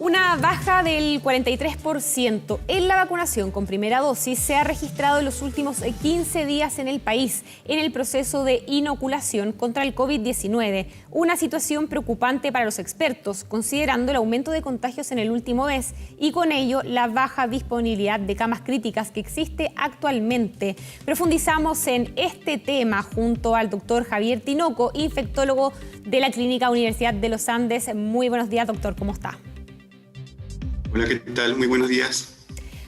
Una baja del 43% en la vacunación con primera dosis se ha registrado en los últimos 15 días en el país en el proceso de inoculación contra el COVID-19. Una situación preocupante para los expertos, considerando el aumento de contagios en el último mes y con ello la baja disponibilidad de camas críticas que existe actualmente. Profundizamos en este tema junto al doctor Javier Tinoco, infectólogo de la Clínica Universidad de los Andes. Muy buenos días, doctor, ¿cómo está? Hola, ¿qué tal? Muy buenos días.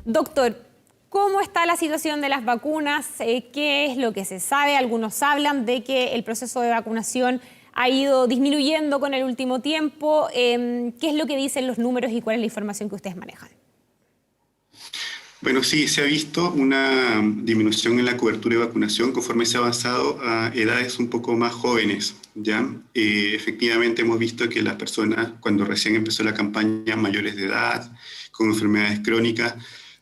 Doctor, ¿cómo está la situación de las vacunas? ¿Qué es lo que se sabe? Algunos hablan de que el proceso de vacunación ha ido disminuyendo con el último tiempo. ¿Qué es lo que dicen los números y cuál es la información que ustedes manejan? Bueno, sí, se ha visto una disminución en la cobertura de vacunación conforme se ha avanzado a edades un poco más jóvenes, ¿ya? Efectivamente hemos visto que las personas, cuando recién empezó la campaña, mayores de edad, con enfermedades crónicas,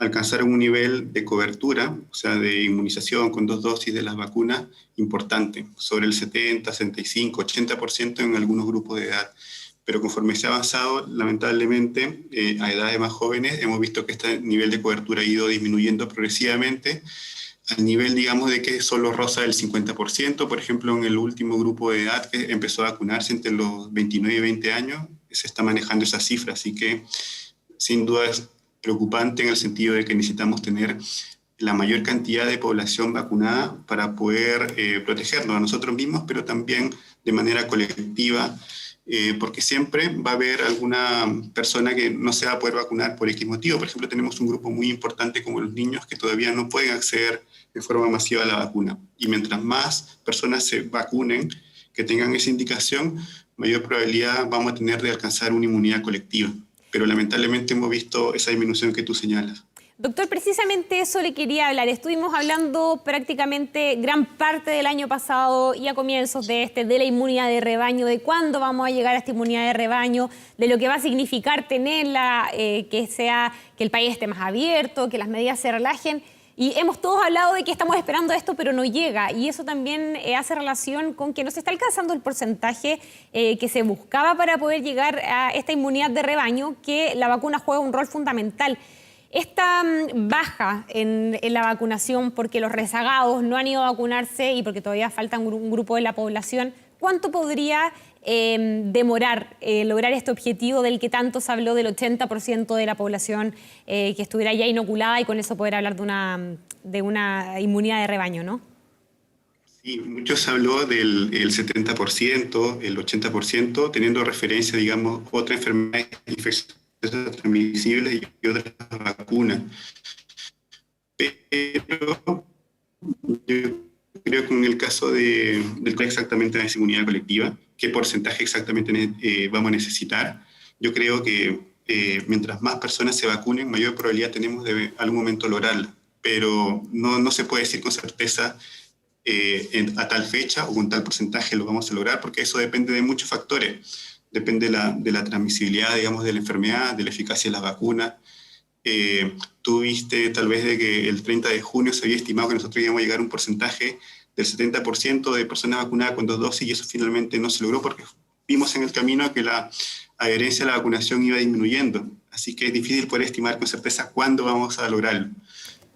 alcanzaron un nivel de cobertura, o sea, de inmunización con 2 dosis de las vacunas, importante, sobre el 70, 65, 80% en algunos grupos de edad. Pero conforme se ha avanzado, lamentablemente, a edades más jóvenes, hemos visto que este nivel de cobertura ha ido disminuyendo progresivamente, al nivel, digamos, de que solo roza el 50%. Por ejemplo, en el último grupo de edad que empezó a vacunarse entre los 29 y 20 años, se está manejando esa cifra. Así que, sin duda, es preocupante en el sentido de que necesitamos tener la mayor cantidad de población vacunada para poder protegernos a nosotros mismos, pero también de manera colectiva, porque siempre va a haber alguna persona que no se va a poder vacunar por X motivo. Por ejemplo, tenemos un grupo muy importante como los niños que todavía no pueden acceder de forma masiva a la vacuna. Y mientras más personas se vacunen, que tengan esa indicación, mayor probabilidad vamos a tener de alcanzar una inmunidad colectiva. Pero lamentablemente hemos visto esa disminución que tú señalas. Doctor, precisamente eso le quería hablar. Estuvimos hablando prácticamente gran parte del año pasado y a comienzos de la inmunidad de rebaño, de cuándo vamos a llegar a esta inmunidad de rebaño, de lo que va a significar tenerla, que el país esté más abierto, que las medidas se relajen. Y hemos todos hablado de que estamos esperando esto, pero no llega. Y eso también hace relación con que no se está alcanzando el porcentaje que se buscaba para poder llegar a esta inmunidad de rebaño, que la vacuna juega un rol fundamental. Esta baja en la vacunación porque los rezagados no han ido a vacunarse y porque todavía falta un grupo de la población, ¿cuánto podría demorar lograr este objetivo del que tanto se habló del 80% de la población que estuviera ya inoculada y con eso poder hablar de una inmunidad de rebaño, ¿no? Sí, mucho se habló del 70%, el 80%, teniendo referencia, digamos, otras enfermedades infecciosas transmisibles y otras vacunas. Pero yo creo que en el caso del exactamente de esa inmunidad colectiva, qué porcentaje exactamente vamos a necesitar, yo creo que mientras más personas se vacunen, mayor probabilidad tenemos de algún momento lograrla. Pero no se puede decir con certeza a tal fecha o con tal porcentaje lo vamos a lograr, porque eso depende de muchos factores. Depende de la transmisibilidad, digamos, de la enfermedad, de la eficacia de las vacunas. Tú viste tal vez de que el 30 de junio se había estimado que nosotros íbamos a llegar a un porcentaje del 70% de personas vacunadas con 2 dosis y eso finalmente no se logró porque vimos en el camino que la adherencia a la vacunación iba disminuyendo. Así que es difícil poder estimar con certeza cuándo vamos a lograrlo.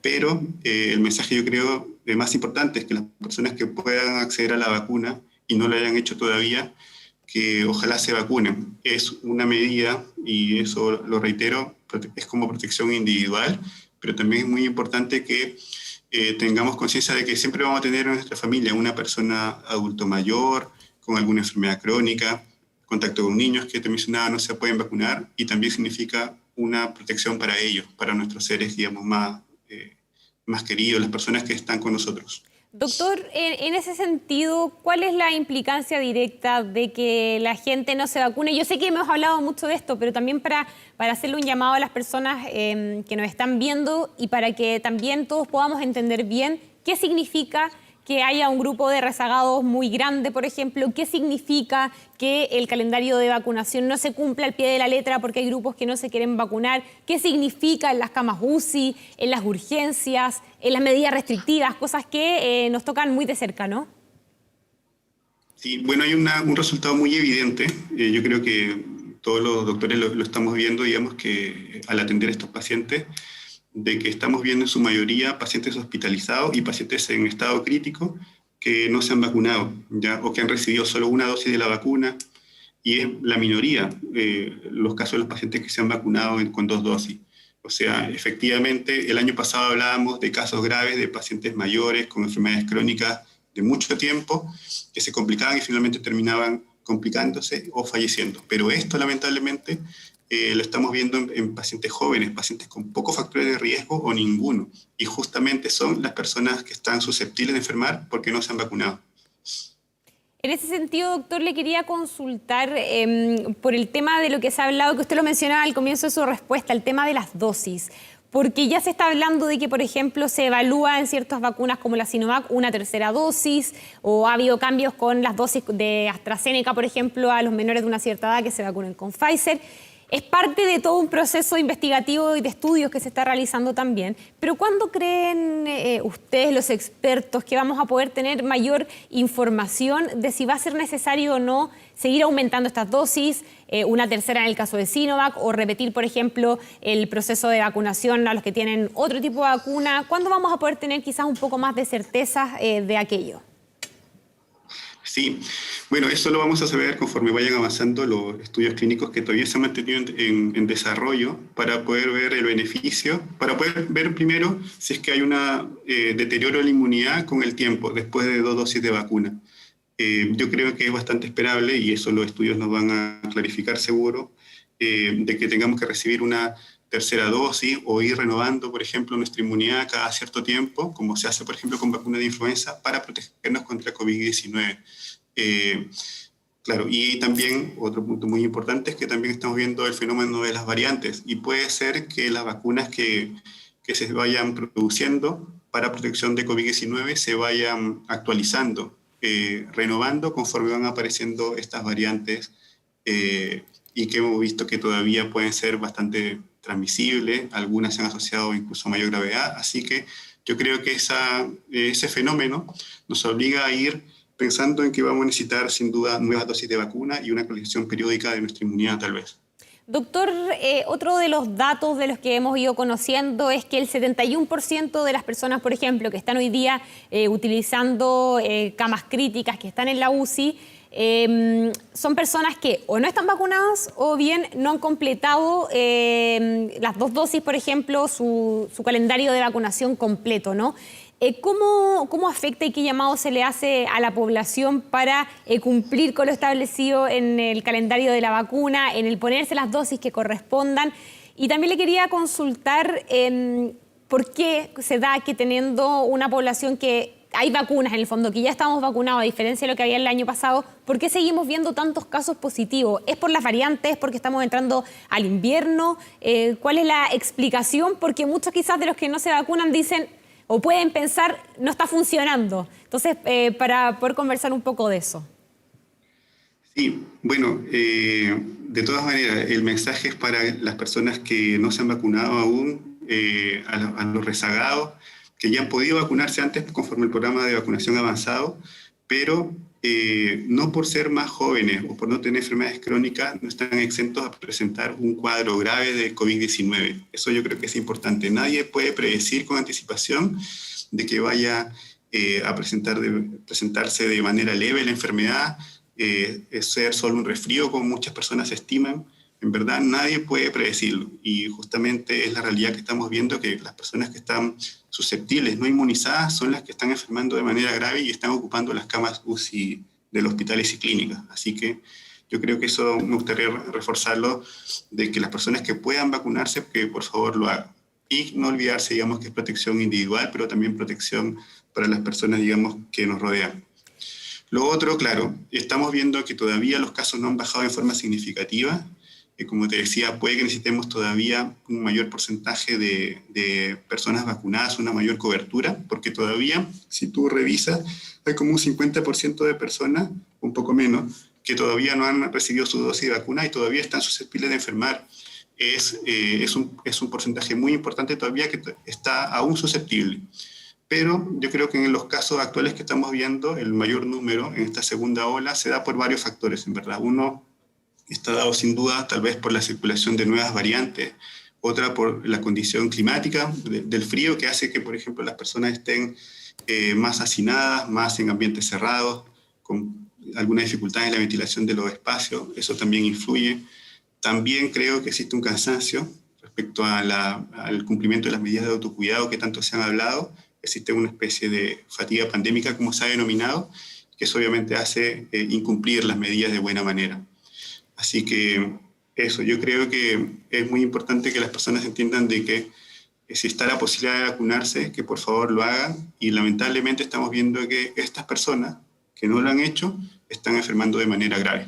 Pero el mensaje yo creo más importante es que las personas que puedan acceder a la vacuna y no lo hayan hecho todavía, que ojalá se vacunen. Es una medida, y eso lo reitero, es como protección individual, pero también es muy importante que tengamos conciencia de que siempre vamos a tener en nuestra familia una persona adulto mayor, con alguna enfermedad crónica, contacto con niños que te mencionaba no se pueden vacunar, y también significa una protección para ellos, para nuestros seres, digamos, más queridos, las personas que están con nosotros. Doctor, en ese sentido, ¿cuál es la implicancia directa de que la gente no se vacune? Yo sé que hemos hablado mucho de esto, pero también para hacerle un llamado a las personas que nos están viendo y para que también todos podamos entender bien qué significa que haya un grupo de rezagados muy grande, por ejemplo, qué significa que el calendario de vacunación no se cumpla al pie de la letra porque hay grupos que no se quieren vacunar, qué significa en las camas UCI, en las urgencias, en las medidas restrictivas, cosas que nos tocan muy de cerca, ¿no? Sí, bueno, hay un resultado muy evidente. Yo creo que todos los doctores lo estamos viendo, digamos, que al atender a estos pacientes, de que estamos viendo en su mayoría pacientes hospitalizados y pacientes en estado crítico que no se han vacunado, ¿ya? O que han recibido solo una dosis de la vacuna, y es la minoría los casos de los pacientes que se han vacunado con 2 dosis. O sea, efectivamente, el año pasado hablábamos de casos graves de pacientes mayores con enfermedades crónicas de mucho tiempo, que se complicaban y finalmente terminaban complicándose o falleciendo. Pero esto, lamentablemente, lo estamos viendo en pacientes jóvenes, pacientes con pocos factores de riesgo o ninguno. Y justamente son las personas que están susceptibles de enfermar porque no se han vacunado. En ese sentido, doctor, le quería consultar por el tema de lo que se ha hablado, que usted lo mencionaba al comienzo de su respuesta, el tema de las dosis. Porque ya se está hablando de que, por ejemplo, se evalúa en ciertas vacunas como la Sinovac una tercera dosis, o ha habido cambios con las dosis de AstraZeneca, por ejemplo, a los menores de una cierta edad que se vacunen con Pfizer. Es parte de todo un proceso investigativo y de estudios que se está realizando también. Pero ¿cuándo creen ustedes, los expertos, que vamos a poder tener mayor información de si va a ser necesario o no seguir aumentando estas dosis, una tercera en el caso de Sinovac, o repetir, por ejemplo, el proceso de vacunación a los que tienen otro tipo de vacuna? ¿Cuándo vamos a poder tener quizás un poco más de certeza de aquello? Sí, bueno, eso lo vamos a saber conforme vayan avanzando los estudios clínicos que todavía se han mantenido en desarrollo, para poder ver el beneficio, para poder ver primero si es que hay un deterioro de la inmunidad con el tiempo, después de 2 dosis de vacuna. Yo creo que es bastante esperable, y eso los estudios nos van a clarificar seguro, de que tengamos que recibir una tercera dosis o ir renovando, por ejemplo, nuestra inmunidad cada cierto tiempo, como se hace, por ejemplo, con vacunas de influenza, para protegernos contra COVID-19. Claro, y también otro punto muy importante es que también estamos viendo el fenómeno de las variantes, y puede ser que las vacunas que se vayan produciendo para protección de COVID-19 se vayan actualizando, renovando conforme van apareciendo estas variantes, y que hemos visto que todavía pueden ser bastante transmisibles, algunas se han asociado incluso a mayor gravedad, así que yo creo que ese fenómeno nos obliga a ir pensando en que vamos a necesitar sin duda nuevas dosis de vacuna y una actualización periódica de nuestra inmunidad tal vez. Doctor, otro de los datos de los que hemos ido conociendo es que el 71% de las personas, por ejemplo, que están hoy día utilizando camas críticas, que están en la UCI, son personas que o no están vacunadas o bien no han completado las 2 dosis, por ejemplo, su calendario de vacunación completo, ¿no? ¿Cómo afecta y qué llamado se le hace a la población para cumplir con lo establecido en el calendario de la vacuna, en el ponerse las dosis que correspondan? Y también le quería consultar por qué se da que, teniendo una población que hay vacunas en el fondo, que ya estamos vacunados, a diferencia de lo que había el año pasado, ¿por qué seguimos viendo tantos casos positivos? ¿Es por las variantes? ¿Es porque estamos entrando al invierno? ¿Cuál es la explicación? Porque muchos quizás de los que no se vacunan dicen o pueden pensar, no está funcionando. Entonces, para poder conversar un poco de eso. Sí, bueno, de todas maneras, el mensaje es para las personas que no se han vacunado aún, a los rezagados, que ya han podido vacunarse antes conforme el programa de vacunación avanzado, pero no por ser más jóvenes o por no tener enfermedades crónicas, no están exentos a presentar un cuadro grave de COVID-19. Eso yo creo que es importante. Nadie puede predecir con anticipación de que vaya a presentarse de manera leve la enfermedad, es ser solo un resfrío, como muchas personas estiman. En verdad, nadie puede predecirlo, y justamente es la realidad que estamos viendo, que las personas que están susceptibles, no inmunizadas, son las que están enfermando de manera grave y están ocupando las camas UCI de los hospitales y clínicas. Así que yo creo que eso me gustaría reforzarlo, de que las personas que puedan vacunarse, que por favor lo hagan. Y no olvidarse, digamos, que es protección individual, pero también protección para las personas, digamos, que nos rodean. Lo otro, claro, estamos viendo que todavía los casos no han bajado de forma significativa. Como te decía, puede que necesitemos todavía un mayor porcentaje de personas vacunadas, una mayor cobertura, porque todavía, si tú revisas, hay como un 50% de personas, un poco menos, que todavía no han recibido su dosis de vacuna y todavía están susceptibles de enfermar. Es un porcentaje muy importante todavía que está aún susceptible. Pero yo creo que en los casos actuales que estamos viendo, el mayor número en esta segunda ola se da por varios factores, en verdad. Uno, está dado sin duda tal vez por la circulación de nuevas variantes, otra por la condición climática del frío que hace que, por ejemplo, las personas estén más hacinadas, más en ambientes cerrados, con alguna dificultad en la ventilación de los espacios, eso también influye. También creo que existe un cansancio respecto al cumplimiento de las medidas de autocuidado que tanto se han hablado. Existe una especie de fatiga pandémica, como se ha denominado, que eso obviamente hace incumplir las medidas de buena manera. Así que eso, yo creo que es muy importante que las personas entiendan de que si está la posibilidad de vacunarse, que por favor lo hagan. Y lamentablemente estamos viendo que estas personas que no lo han hecho están enfermando de manera grave.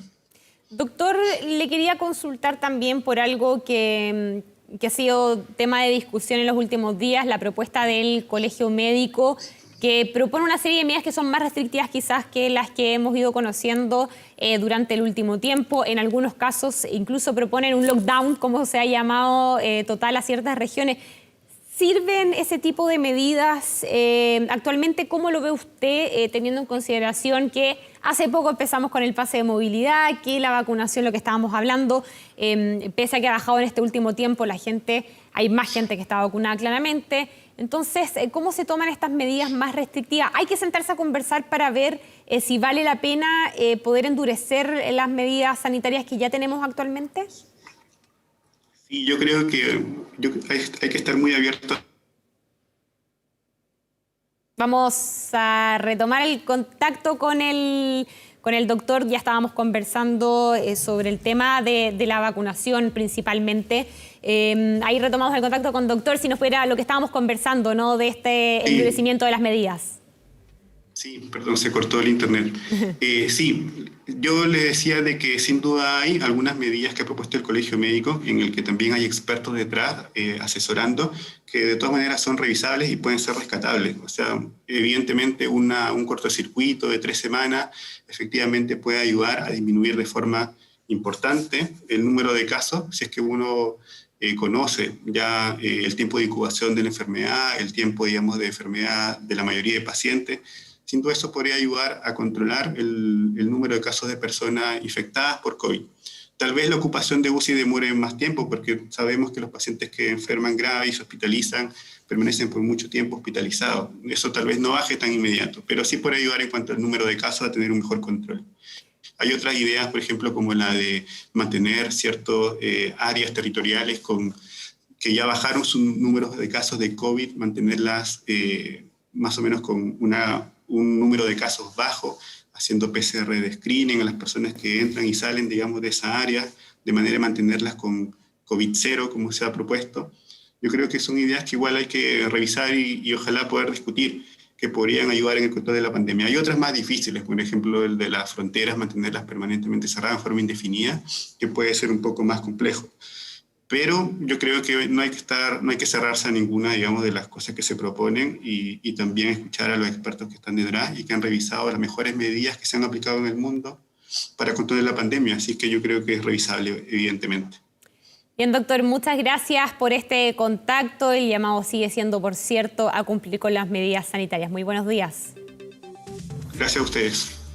Doctor, le quería consultar también por algo que ha sido tema de discusión en los últimos días, la propuesta del Colegio Médico, que propone una serie de medidas que son más restrictivas quizás que las que hemos ido conociendo durante el último tiempo. En algunos casos incluso proponen un lockdown, como se ha llamado, total a ciertas regiones. ¿Sirven ese tipo de medidas actualmente? ¿Cómo lo ve usted, teniendo en consideración que hace poco empezamos con el pase de movilidad, que la vacunación, lo que estábamos hablando, pese a que ha bajado en este último tiempo, hay más gente que está vacunada claramente? Entonces, ¿cómo se toman estas medidas más restrictivas? ¿Hay que sentarse a conversar para ver si vale la pena poder endurecer las medidas sanitarias que ya tenemos actualmente? Sí, yo creo que hay que estar muy abiertos. Vamos a retomar el contacto con el doctor. Ya estábamos conversando sobre el tema de la vacunación principalmente. Ahí retomamos el contacto con el doctor, si nos fuera lo que estábamos conversando, ¿no? De este endurecimiento de las medidas. Sí, perdón, se cortó el internet. Sí, yo le decía de que sin duda hay algunas medidas que ha propuesto el Colegio Médico, en el que también hay expertos detrás asesorando, que de todas maneras son revisables y pueden ser rescatables. O sea, evidentemente un cortocircuito de 3 semanas efectivamente puede ayudar a disminuir de forma importante el número de casos, si es que uno conoce ya el tiempo de incubación de la enfermedad, el tiempo, digamos, de enfermedad de la mayoría de pacientes. Sin duda eso podría ayudar a controlar el número de casos de personas infectadas por COVID. Tal vez la ocupación de UCI demore más tiempo, porque sabemos que los pacientes que enferman grave y se hospitalizan permanecen por mucho tiempo hospitalizados. Eso tal vez no baje tan inmediato, pero sí puede ayudar en cuanto al número de casos a tener un mejor control. Hay otras ideas, por ejemplo, como la de mantener ciertas áreas territoriales que ya bajaron sus números de casos de COVID, mantenerlas más o menos con un número de casos bajo, haciendo PCR de screening a las personas que entran y salen, digamos, de esa área, de manera de mantenerlas con COVID-0, como se ha propuesto. Yo creo que son ideas que igual hay que revisar y ojalá poder discutir, que podrían ayudar en el control de la pandemia. Hay otras más difíciles, por ejemplo, el de las fronteras, mantenerlas permanentemente cerradas en forma indefinida, que puede ser un poco más complejo. Pero yo creo que no hay que cerrarse a ninguna, digamos, de las cosas que se proponen y también escuchar a los expertos que están detrás y que han revisado las mejores medidas que se han aplicado en el mundo para controlar la pandemia. Así que yo creo que es revisable, evidentemente. Bien, doctor, muchas gracias por este contacto. El llamado sigue siendo, por cierto, a cumplir con las medidas sanitarias. Muy buenos días. Gracias a ustedes.